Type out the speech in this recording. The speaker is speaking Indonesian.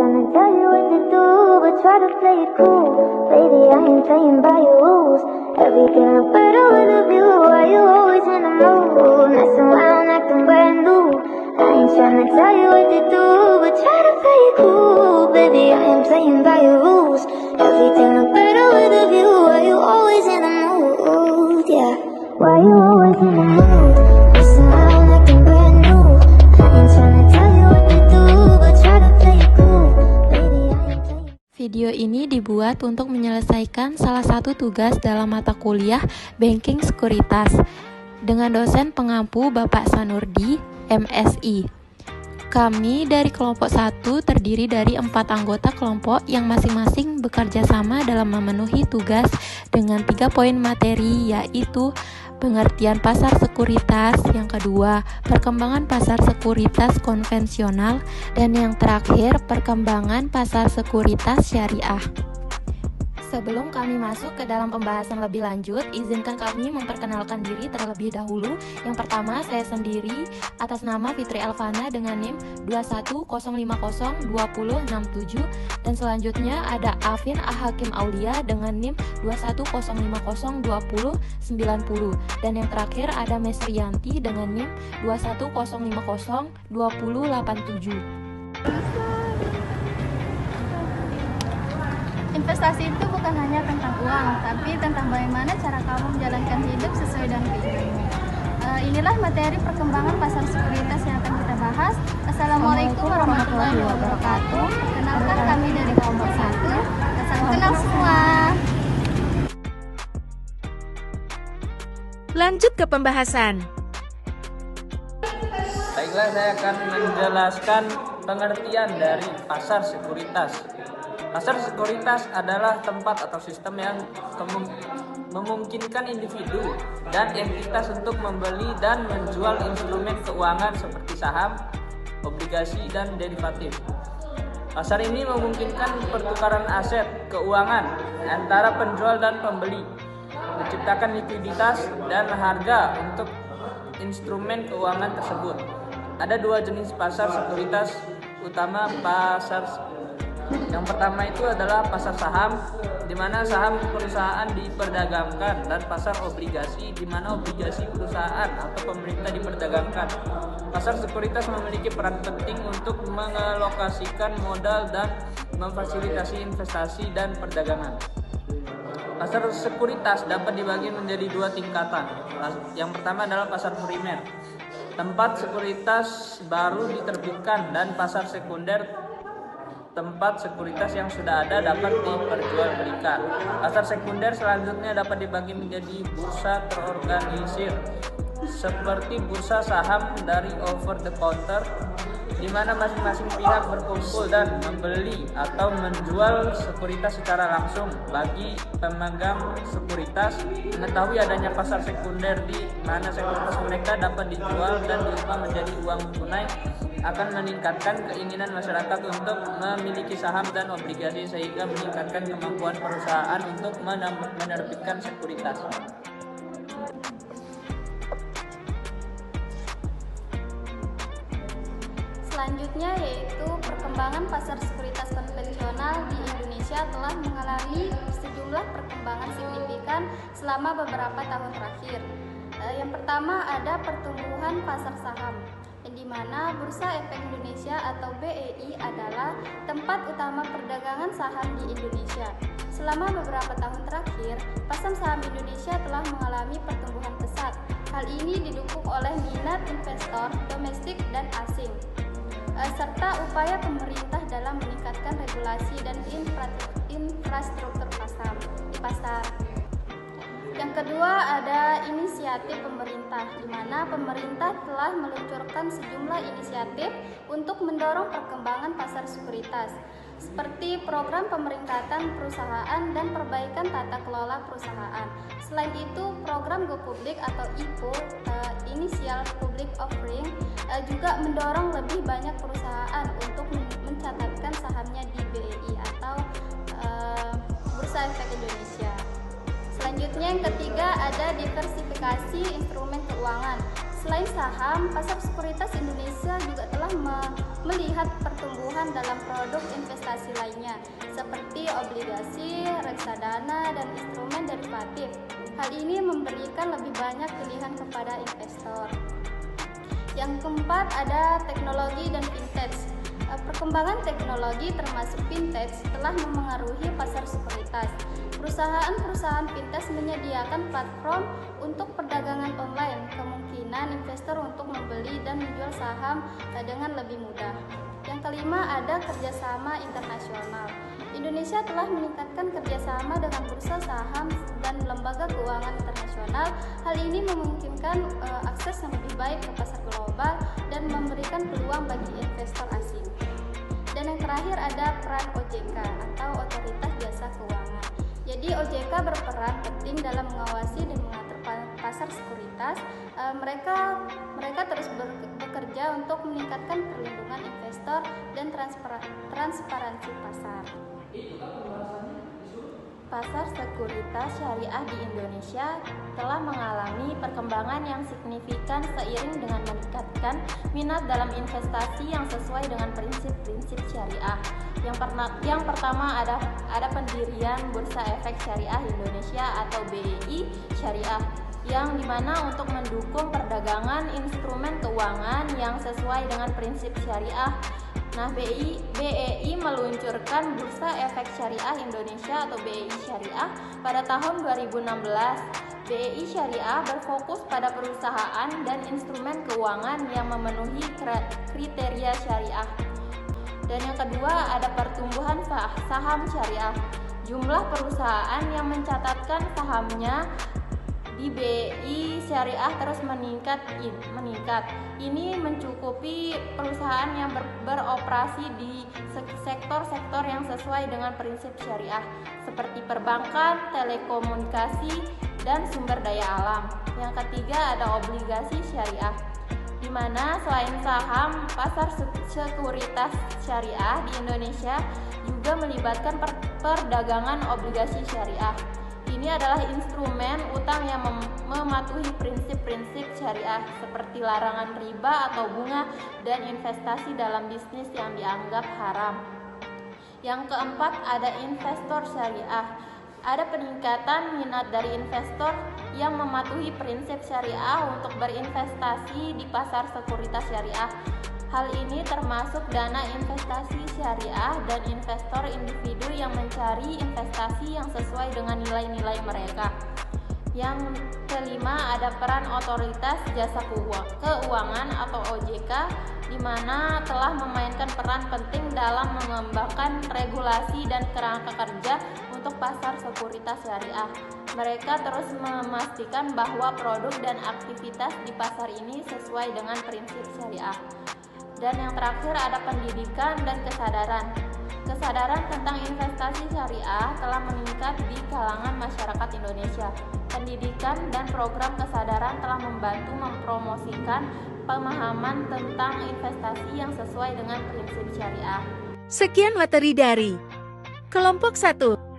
tryna tell you what to do, but try to play it cool. Baby, I ain't playing by your rules. Everything look better with a view. Why you always in the mood? Messing around, acting brand new. I ain't tryna tell you what to do, but try to play it cool. Baby, I ain't playing by your rules. Everything look better with a view. Why you always in the mood? Yeah, why you always in the mood? Messing around, acting brand new. I ain't tryna tell you what to do, but try to play it cool. Baby, I ain't playing. Video ini dibuat untuk menyelesaikan salah satu tugas dalam mata kuliah Banking Sekuritas dengan dosen pengampu Bapak Sanurdi, MSI. Kami dari kelompok 1 terdiri dari 4 anggota kelompok yang masing-masing bekerja sama dalam memenuhi tugas dengan 3 poin materi, yaitu pengertian pasar sekuritas, yang kedua perkembangan pasar sekuritas konvensional, dan yang terakhir perkembangan pasar sekuritas syariah. Sebelum kami masuk ke dalam pembahasan lebih lanjut, izinkan kami memperkenalkan diri terlebih dahulu. Yang pertama, saya sendiri atas nama Fitri Elvana dengan NIM 210502067, dan selanjutnya ada Afin Hakim Aulia dengan NIM 210502090, dan yang terakhir ada Mesrianti dengan NIM 210502087. Investasi itu bukan hanya tentang uang, tapi tentang bagaimana cara kamu menjalankan hidup sesuai dengan keinginanmu. Inilah materi perkembangan pasar sekuritas yang akan kita bahas. Assalamualaikum warahmatullahi wabarakatuh. Kenalkan kami dari kelompok 1. Salam kenal semua. Lanjut ke pembahasan. Baiklah, saya akan menjelaskan pengertian dari pasar sekuritas. Pasar sekuritas adalah tempat atau sistem yang memungkinkan individu dan entitas untuk membeli dan menjual instrumen keuangan seperti saham, obligasi, dan derivatif. Pasar ini memungkinkan pertukaran aset keuangan antara penjual dan pembeli, menciptakan likuiditas dan harga untuk instrumen keuangan tersebut. Ada 2 jenis pasar sekuritas utama. Yang pertama itu adalah pasar saham, di mana saham perusahaan diperdagangkan, dan pasar obligasi, di mana obligasi perusahaan atau pemerintah diperdagangkan. Pasar sekuritas memiliki peran penting untuk mengalokasikan modal dan memfasilitasi investasi dan perdagangan. Pasar sekuritas dapat dibagi menjadi 2 tingkatan. Yang pertama adalah pasar primer, tempat sekuritas baru diterbitkan, dan pasar sekunder, tempat sekuritas yang sudah ada dapat diperjualbelikan. Pasar sekunder selanjutnya dapat dibagi menjadi bursa terorganisir, seperti bursa saham dari over the counter, di mana masing-masing pihak berkumpul dan membeli atau menjual sekuritas secara langsung. Bagi pemegang sekuritas mengetahui adanya pasar sekunder di mana sekuritas mereka dapat dijual dan diubah menjadi uang tunai, akan meningkatkan keinginan masyarakat untuk memiliki saham dan obligasi, sehingga meningkatkan kemampuan perusahaan untuk menerbitkan sekuritas. Selanjutnya yaitu perkembangan pasar sekuritas konvensional di Indonesia telah mengalami sejumlah perkembangan signifikan selama beberapa tahun terakhir. Yang pertama ada pertumbuhan pasar saham, di mana Bursa Efek Indonesia atau BEI adalah tempat utama perdagangan saham di Indonesia. Selama beberapa tahun terakhir, pasar saham Indonesia telah mengalami pertumbuhan pesat. Hal ini didukung oleh minat investor domestik dan asing, serta upaya pemerintah dalam meningkatkan regulasi dan infrastruktur pasar. Yang kedua ada inisiatif pemerintah, di mana pemerintah telah meluncurkan sejumlah inisiatif untuk mendorong perkembangan pasar sekuritas, seperti program pemeringkatan perusahaan dan perbaikan tata kelola perusahaan. Selain itu, program Go Public atau IPO, Initial Public Offering, juga mendorong lebih banyak perusahaan untuk mencatatkan sahamnya di BEI atau Bursa Efek Indonesia. Selanjutnya yang ketiga ada diversifikasi instrumen keuangan. Selain saham, pasar sekuritas Indonesia juga telah melihat pertumbuhan dalam produk investasi lainnya, seperti obligasi, reksadana, dan instrumen derivatif. Hal ini memberikan lebih banyak pilihan kepada investor. Yang keempat ada teknologi dan fintech. Perkembangan teknologi termasuk fintech telah memengaruhi pasar sekuritas. Perusahaan-perusahaan fintech menyediakan platform untuk perdagangan online, kemungkinan investor untuk membeli dan menjual saham dengan lebih mudah. Yang kelima ada kerjasama internasional. Indonesia telah meningkatkan kerjasama dengan bursa saham dan lembaga keuangan internasional. Hal ini memungkinkan akses yang lebih baik ke pasar global dan memberikan peluang bagi investor asing. Dan yang terakhir ada peran OJK atau Otoritas Jasa Keuangan. Jadi OJK berperan penting dalam mengawasi dan mengatur pasar sekuritas. Mereka terus bekerja untuk meningkatkan perlindungan investor dan transparansi pasar. Pasar sekuritas syariah di Indonesia telah mengalami perkembangan yang signifikan seiring dengan meningkatkan minat dalam investasi yang sesuai dengan prinsip-prinsip syariah. Yang pertama ada pendirian Bursa Efek Syariah Indonesia atau BEI Syariah, yang dimana untuk mendukung perdagangan instrumen keuangan yang sesuai dengan prinsip syariah. Nah, BEI meluncurkan Bursa Efek Syariah Indonesia atau BEI Syariah pada tahun 2016. BEI Syariah berfokus pada perusahaan dan instrumen keuangan yang memenuhi kriteria syariah. Dan yang kedua ada pertumbuhan saham syariah. Jumlah perusahaan yang mencatatkan sahamnya di BEI Syariah terus meningkat. Ini mencukupi perusahaan yang beroperasi di sektor-sektor yang sesuai dengan prinsip syariah, seperti perbankan, telekomunikasi, dan sumber daya alam. Yang ketiga ada obligasi syariah, di mana selain saham, pasar sekuritas syariah di Indonesia juga melibatkan perdagangan obligasi syariah. Ini adalah instrumen utang yang mematuhi prinsip-prinsip syariah seperti larangan riba atau bunga dan investasi dalam bisnis yang dianggap haram. Yang keempat ada investor syariah. Ada peningkatan minat dari investor yang mematuhi prinsip syariah untuk berinvestasi di pasar sekuritas syariah. Hal ini termasuk dana investasi syariah dan investor individu yang mencari investasi yang sesuai dengan nilai-nilai mereka. Yang kelima ada peran Otoritas Jasa Keuangan atau OJK, di mana telah memainkan peran penting dalam mengembangkan regulasi dan kerangka kerja untuk pasar sekuritas syariah. Mereka terus memastikan bahwa produk dan aktivitas di pasar ini sesuai dengan prinsip syariah. Dan yang terakhir ada pendidikan dan kesadaran. Kesadaran tentang investasi syariah telah meningkat di kalangan masyarakat Indonesia. Pendidikan dan program kesadaran telah membantu mempromosikan pemahaman tentang investasi yang sesuai dengan prinsip syariah. Sekian materi dari Kelompok 1.